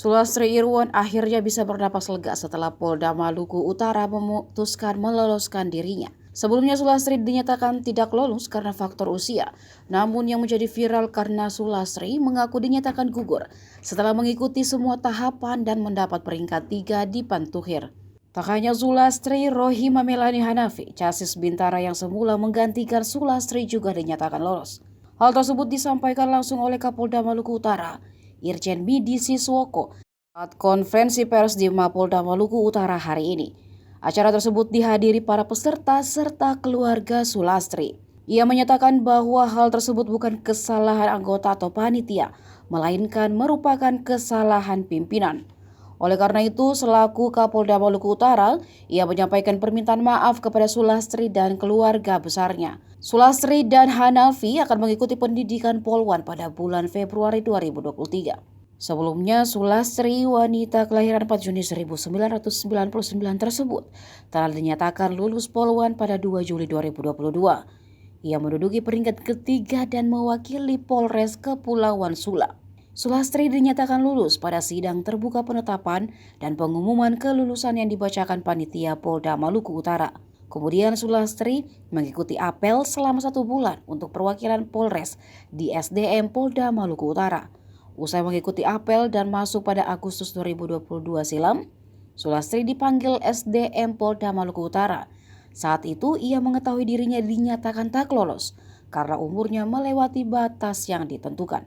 Sulastri Irwan akhirnya bisa bernapas lega setelah Polda Maluku Utara memutuskan meloloskan dirinya. Sebelumnya Sulastri dinyatakan tidak lolos karena faktor usia. Namun yang menjadi viral karena Sulastri mengaku dinyatakan gugur setelah mengikuti semua tahapan dan mendapat peringkat 3 di Pantuhir. Tak hanya Sulastri, Rohima Melani Hanafi, casis Bintara yang semula menggantikan Sulastri juga dinyatakan lolos. Hal tersebut disampaikan langsung oleh Kapolda Maluku Utara, Irjen Midi Siswoko, saat konferensi pers di Mapolda Maluku Utara hari ini. Acara tersebut dihadiri para peserta serta keluarga Sulastri. Ia menyatakan bahwa hal tersebut bukan kesalahan anggota atau panitia, melainkan merupakan kesalahan pimpinan. Oleh karena itu, selaku Kapolda Maluku Utara, ia menyampaikan permintaan maaf kepada Sulastri dan keluarga besarnya. Sulastri dan Hanafi akan mengikuti pendidikan Polwan pada bulan Februari 2023. Sebelumnya, Sulastri, wanita kelahiran 4 Juni 1999 tersebut, telah dinyatakan lulus Polwan pada 2 Juli 2022. Ia menduduki peringkat ketiga dan mewakili Polres Kepulauan Sula. Sulastri dinyatakan lulus pada sidang terbuka penetapan dan pengumuman kelulusan yang dibacakan panitia Polda Maluku Utara. Kemudian Sulastri mengikuti apel selama 1 bulan untuk perwakilan Polres di SDM Polda Maluku Utara. Usai mengikuti apel dan masuk pada Agustus 2022 silam, Sulastri dipanggil SDM Polda Maluku Utara. Saat itu ia mengetahui dirinya dinyatakan tak lolos karena umurnya melewati batas yang ditentukan.